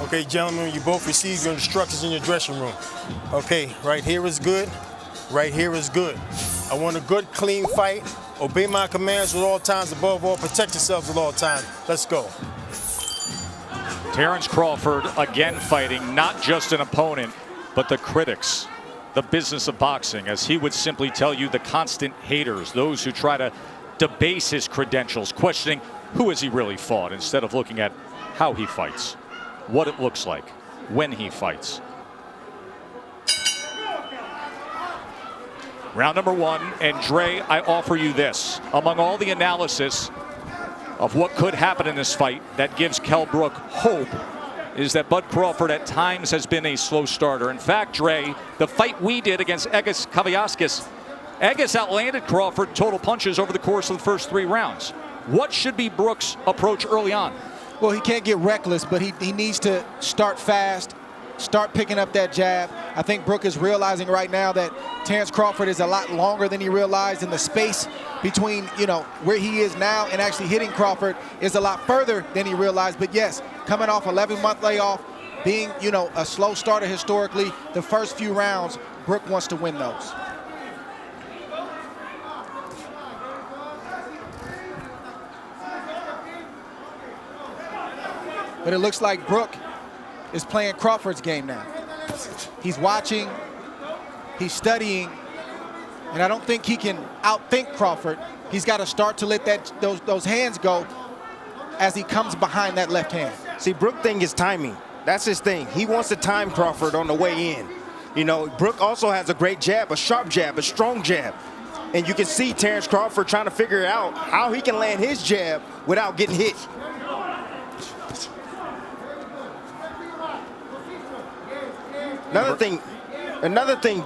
Okay, gentlemen, you both receive your instructions in your dressing room. Okay, right here is good. Right here is good. I want a good, clean fight. Obey my commands at all times. Above all, protect yourselves at all times. Let's go. Terence Crawford again fighting not just an opponent, but the critics, the business of boxing, as he would simply tell you, the constant haters, those who try to debase his credentials, questioning who has he really fought instead of looking at how he fights, what it looks like when he fights. Round number one, and Dre, I offer you this. Among all the analysis of what could happen in this fight that gives Kell Brook hope is that Bud Crawford at times has been a slow starter. In fact, Dre, the fight we did against Kambosos, Egis outlanded Crawford total punches over the course of the first 3 rounds. What should be Brook's approach early on? Well, he can't get reckless, but he needs to start fast, start picking up that jab. I think Brook is realizing right now that Terence Crawford is a lot longer than he realized, and the space between, where he is now and actually hitting Crawford is a lot further than he realized. But yes, coming off 11-month layoff, being, a slow starter historically, the first few rounds, Brook wants to win those. But it looks like Brook is playing Crawford's game now. He's watching, he's studying, and I don't think he can outthink Crawford. He's got to start to let those hands go as he comes behind that left hand. See, Brook thing is timing. That's his thing. He wants to time Crawford on the way in. Brook also has a great jab, a sharp jab, a strong jab. And you can see Terence Crawford trying to figure out how he can land his jab without getting hit. Another thing,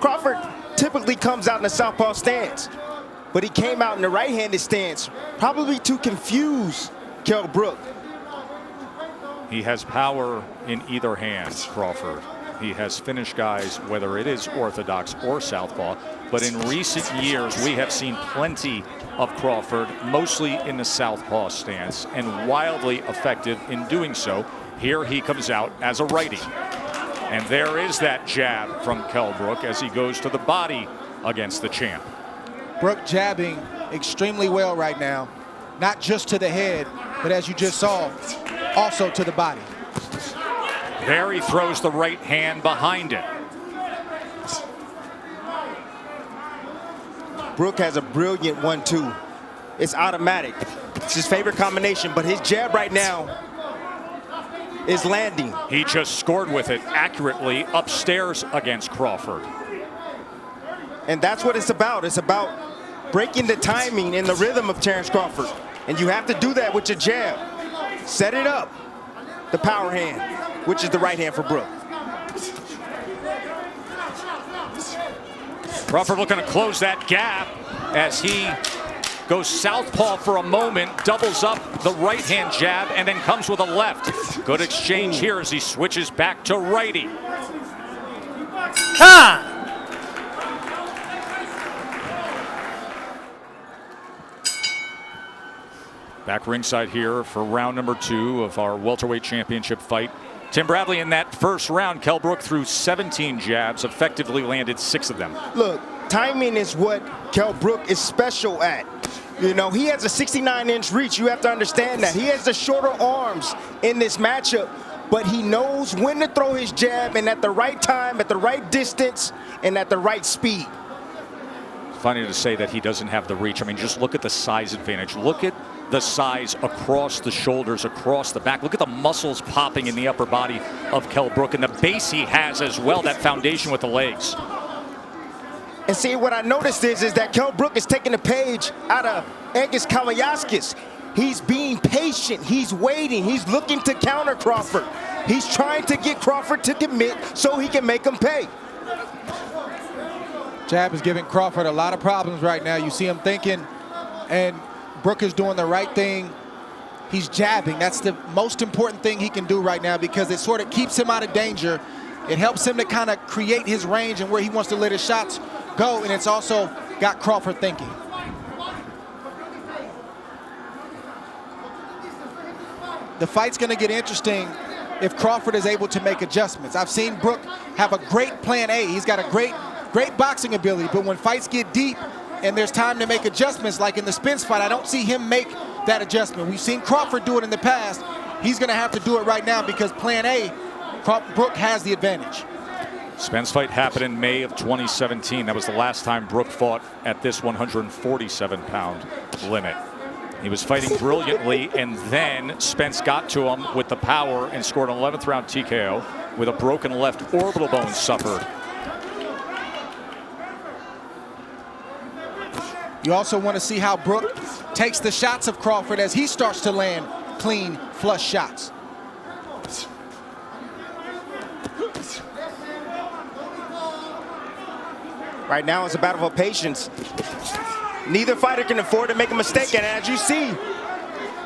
Crawford typically comes out in the southpaw stance, but he came out in the right-handed stance, probably to confuse Kell Brook. He has power in either hand, Crawford. He has finished guys, whether it is orthodox or southpaw, but in recent years we have seen plenty of Crawford, mostly in the southpaw stance, and wildly effective in doing so. Here he comes out as a righty. And there is that jab from Kell Brook as he goes to the body against the champ. Brook jabbing extremely well right now, not just to the head, but as you just saw, also to the body. There he throws the right hand behind it. Brook has a brilliant 1-2. It's automatic. It's his favorite combination, but his jab right now is landing. He just scored with it accurately upstairs against Crawford. And that's what it's about. It's about breaking the timing and the rhythm of Terence Crawford. And you have to do that with your jab. Set it up. The power hand, which is the right hand for Brook. Crawford looking to close that gap as he goes southpaw for a moment, doubles up the right-hand jab, and then comes with a left. Good exchange here as he switches back to righty. Ha! Back ringside here for round number 2 of our welterweight championship fight. Tim Bradley, in that first round, Kell Brook threw 17 jabs, effectively landed 6 of them. Look, timing is what Kell Brook is special at. He has a 69-inch reach. You have to understand that. He has the shorter arms in this matchup, but he knows when to throw his jab and at the right time, at the right distance, and at the right speed. Funny to say that he doesn't have the reach. I mean, just look at the size advantage. Look at the size across the shoulders, across the back. Look at the muscles popping in the upper body of Kell Brook and the base he has as well, that foundation with the legs. And see, what I noticed is that Kell Brook is taking a page out of Egis Kambosos. He's being patient. He's waiting. He's looking to counter Crawford. He's trying to get Crawford to commit so he can make him pay. Jab is giving Crawford a lot of problems right now. You see him thinking, and Brook is doing the right thing. He's jabbing. That's the most important thing he can do right now because it sort of keeps him out of danger. It helps him to kind of create his range and where he wants to let his shots go, and it's also got Crawford thinking. The fight's going to get interesting if Crawford is able to make adjustments. I've seen Brook have a great plan A. He's got a great boxing ability, but when fights get deep and there's time to make adjustments, like in the Spence fight, I don't see him make that adjustment. We've seen Crawford do it in the past. He's going to have to do it right now because plan A, Brook has the advantage. Spence fight happened in May of 2017. That was the last time Brook fought at this 147-pound limit. He was fighting brilliantly, and then Spence got to him with the power and scored an 11th round TKO with a broken left orbital bone suffered. You also want to see how Brook takes the shots of Crawford as he starts to land clean, flush shots. Right now it's a battle of patience. Neither fighter can afford to make a mistake, and as you see,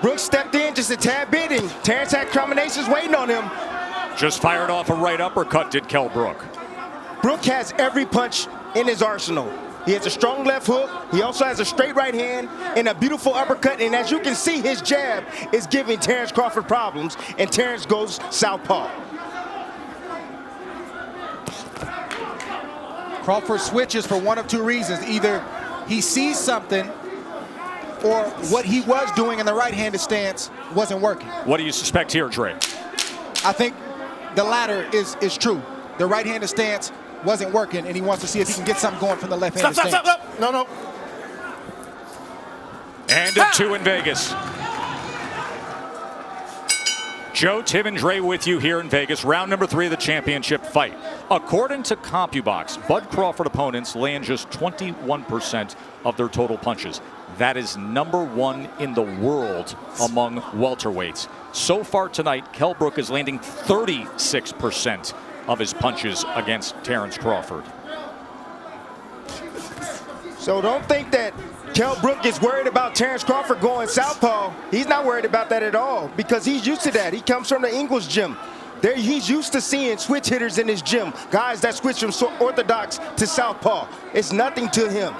Brook stepped in just a tad bit, and Terence had combinations waiting on him. Just fired off a right uppercut, did Kell Brook. Brook has every punch in his arsenal. He has a strong left hook. He also has a straight right hand and a beautiful uppercut. And as you can see, his jab is giving Terence Crawford problems, and Terence goes southpaw. Crawford switches for one of two reasons. Either he sees something or what he was doing in the right-handed stance wasn't working. What do you suspect here, Dre? I think the latter is true. The right-handed stance wasn't working, and he wants to see if he can get something going from the left-handed stance. Stop. No. And a 2 in Vegas. Joe, Tim, and Dre with you here in Vegas. Round number 3 of the championship fight. According to CompuBox, Bud Crawford opponents land just 21% of their total punches. That is #1 in the world among welterweights. So far tonight, Kell Brook is landing 36% of his punches against Terence Crawford. So don't think that Kell Brook is worried about Terence Crawford going southpaw. He's not worried about that at all because he's used to that. He comes from the English gym. He's used to seeing switch hitters in his gym, guys that switch from orthodox to southpaw. It's nothing to him.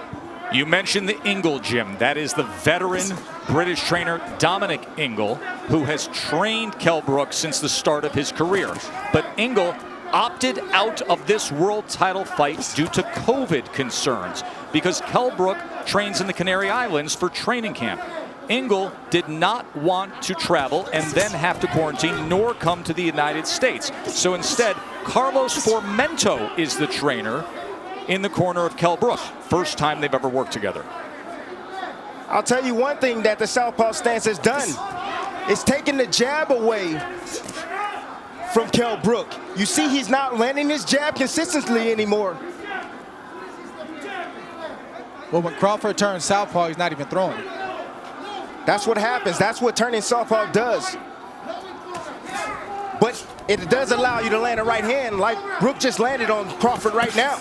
You mentioned the Ingle gym. That is the veteran British trainer Dominic Ingle, who has trained Kell Brook since the start of his career. But Ingle opted out of this world title fight due to COVID concerns because Kell Brook trains in the Canary Islands for training camp. Ingle did not want to travel and then have to quarantine nor come to the United States. So instead, Carlos Formento is the trainer in the corner of Kell Brook. First time they've ever worked together. I'll tell you one thing that the southpaw stance has done. It's taken the jab away from Kell Brook. You see he's not landing his jab consistently anymore. Well, when Crawford turns southpaw, he's not even throwing it. That's what happens. That's what turning southpaw does. But it does allow you to land a right hand like Brook just landed on Crawford right now.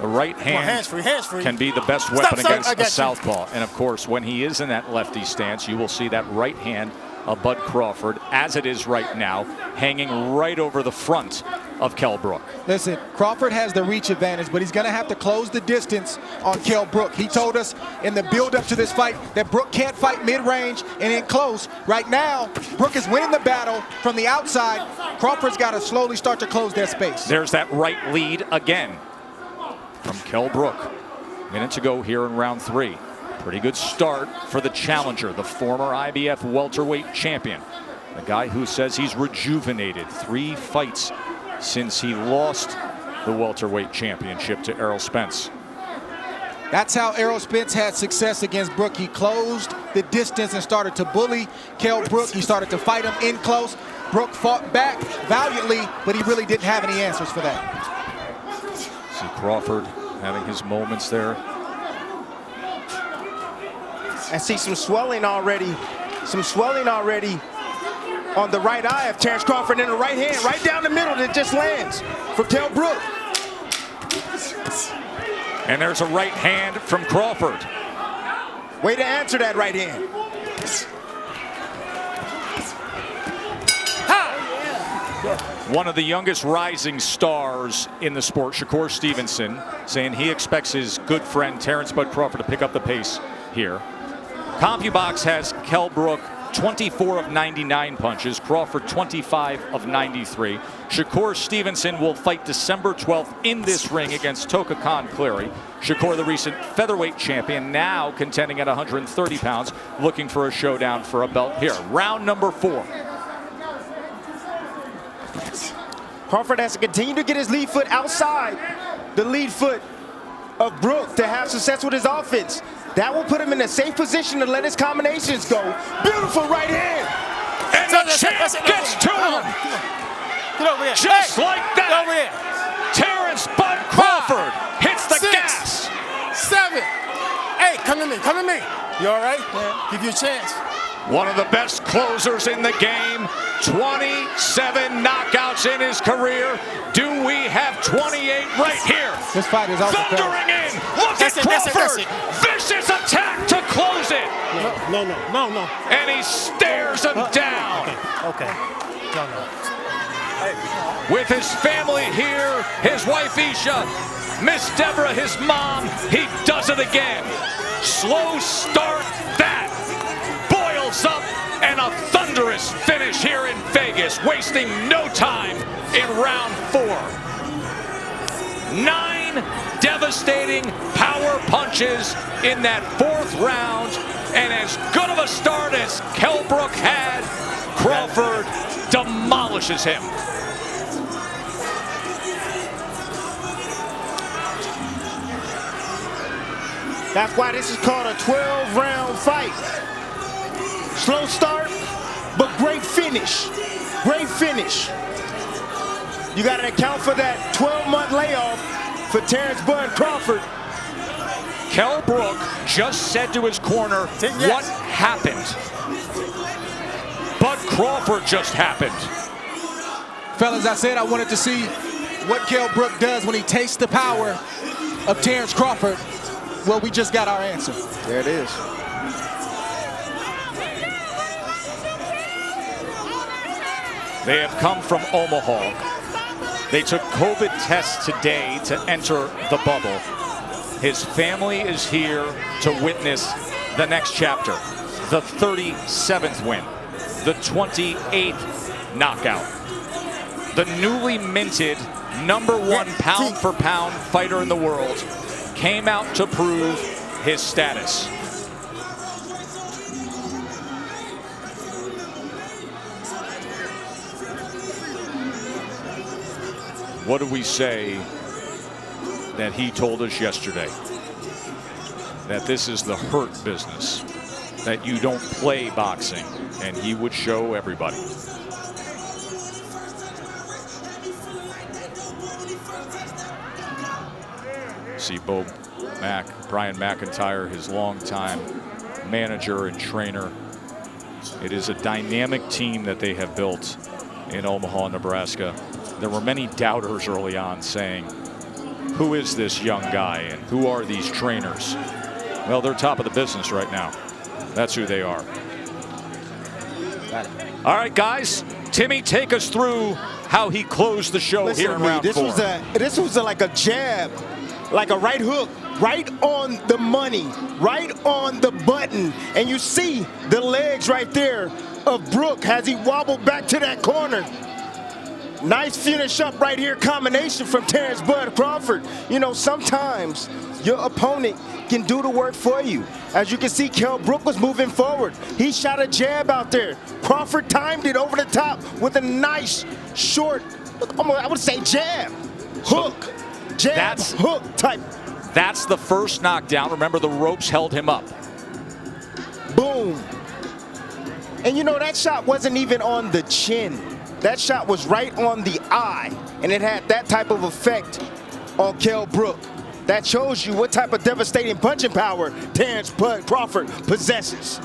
The right hand hands free. can be the best weapon against a you. southpaw. And of course, when he is in that lefty stance, you will see that right hand of Bud Crawford, as it is right now, hanging right over the front of Kell Brook. Listen, Crawford has the reach advantage, but he's going to have to close the distance on Kell Brook. He told us in the build-up to this fight that Brook can't fight mid-range and in close. Right now, Brook is winning the battle from the outside. Crawford's got to slowly start to close that space. There's that right lead again from Kell Brook. Minute to go here in round 3. Pretty good start for the challenger, the former IBF welterweight champion. The guy who says he's rejuvenated. 3 fights since he lost the welterweight championship to Errol Spence. That's how Errol Spence had success against Brook. He closed the distance and started to bully Kell Brook. He started to fight him in close. Brook fought back valiantly, but he really didn't have any answers for that. See Crawford having his moments there. I see some swelling already on the right eye of Terence Crawford, in the right hand, right down the middle that just lands for Kell Brook. And there's a right hand from Crawford. Way to answer that right hand. One of the youngest rising stars in the sport, Shakur Stevenson, saying he expects his good friend Terence Bud Crawford to pick up the pace here. CompuBox has Kell Brook 24 of 99 punches. Crawford 25 of 93. Shakur Stevenson will fight December 12th in this ring against Toka Khan Cleary. Shakur, the recent featherweight champion, now contending at 130 pounds, looking for a showdown for a belt here. Round number 4. Crawford has to continue to get his lead foot outside the lead foot of Brook to have success with his offense. That will put him in a safe position to let his combinations go. Beautiful right hand. And the champ gets to him. Get over here. Just like that. Get over here. Terence Bud Crawford hits the 6, gas. 7. Hey, come to me. Come to me. You all right? Yeah. Give you a chance. One of the best closers in the game. 27 knockouts in his career. Do we have 28 right here? This fight is also thundering in. Look at Crawford. Vicious attack to close it. No. And he stares him down. Okay. No. With his family here, his wife Isha, Miss Deborah, his mom, he does it again. Slow start, that boils up, and a thunderous finish here in Vegas, wasting no time in round 4. 9 devastating power punches in that 4th round, and as good of a start as Kell Brook had, Crawford demolishes him. That's why this is called a 12-round fight. Slow start, but great finish. Great finish. You got to account for that 12-month layoff for Terence Bud Crawford. Kell Brook just said to his corner, what happened? Bud Crawford just happened. Fellas, I said I wanted to see what Kell Brook does when he tastes the power of Terence Crawford. Well, we just got our answer. There it is. They have come from Omaha. They took COVID tests today to enter the bubble. His family is here to witness the next chapter. The 37th win. The 28th knockout. The newly minted #1 pound-for-pound fighter in the world came out to prove his status. What do we say that he told us yesterday? That this is the hurt business, that you don't play boxing, and he would show everybody. See Brian McIntyre, his longtime manager and trainer. It is a dynamic team that they have built in Omaha, Nebraska. There were many doubters early on saying, who is this young guy and who are these trainers? Well, they're top of the business right now. That's who they are. All right, guys, Timmy, take us through how he closed the show. Listen here in round 4. This was like a jab, like a right hook, right on the money, right on the button. And you see the legs right there of Brook as he wobbled back to that corner. Nice finish up right here, combination from Terence Bud Crawford. You know, sometimes your opponent can do the work for you. As you can see, Kell Brook was moving forward. He shot a jab out there. Crawford timed it over the top with a nice, short, I would say jab, hook, jab, hook type. That's the first knockdown. Remember, the ropes held him up. Boom. And you know, that shot wasn't even on the chin. That shot was right on the eye, and it had that type of effect on Kell Brook. That shows you what type of devastating punching power Terence Bud Crawford possesses.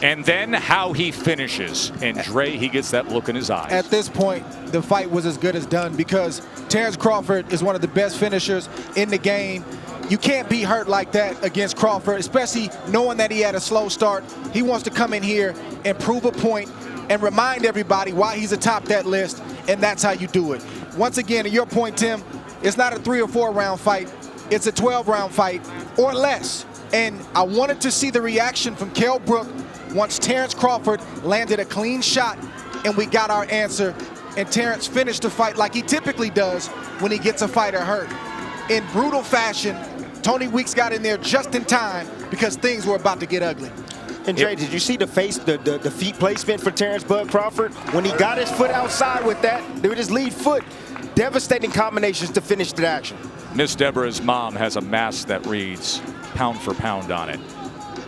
And then how he finishes. And Dre, he gets that look in his eyes. At this point, the fight was as good as done because Terence Crawford is one of the best finishers in the game. You can't be hurt like that against Crawford, especially knowing that he had a slow start. He wants to come in here and prove a point and remind everybody why he's atop that list, and that's how you do it. Once again, to your point, Tim, it's not a 3 or 4 round fight. It's a 12-round fight or less. And I wanted to see the reaction from Kell Brook once Terence Crawford landed a clean shot and we got our answer. And Terence finished the fight like he typically does when he gets a fighter hurt. In brutal fashion, Tony Weeks got in there just in time because things were about to get ugly. And Dre, did you see the feet placement for Terence Bud Crawford? When he got his foot outside with his lead foot, devastating combinations to finish the action. Miss Deborah's mom has a mask that reads pound for pound on it.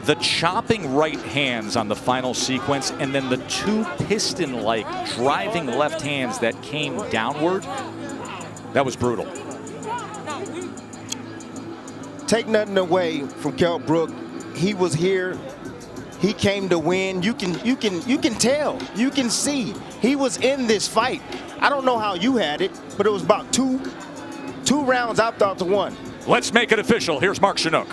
The chopping right hands on the final sequence, and then the two piston-like driving left hands that came downward, that was brutal. Take nothing away from Kell Brook. He was here. He came to win. You can tell. You can see he was in this fight. I don't know how you had it, but it was about two rounds out to one. Let's make it official. Here's Mark Chinook.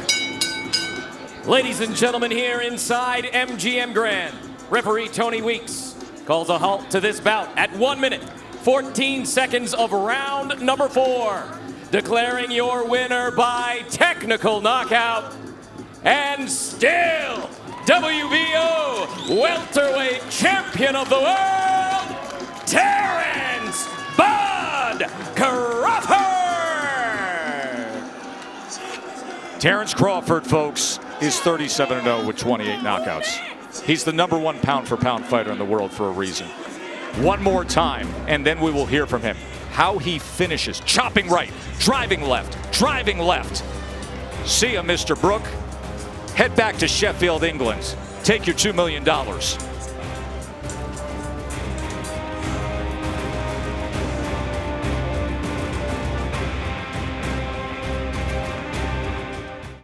Ladies and gentlemen, here inside MGM Grand, referee Tony Weeks calls a halt to this bout at 1 minute, 14 seconds of round number 4. Declaring your winner by technical knockout, and still WBO welterweight champion of the world, Terence Bud Crawford! Terence Crawford, folks, is 37-0 with 28 knockouts. He's the #1 pound-for-pound fighter in the world for a reason. One more time, and then we will hear from him. How he finishes, chopping right, driving left, driving left. See ya, Mr. Brook. Head back to Sheffield, England. Take your $2 million.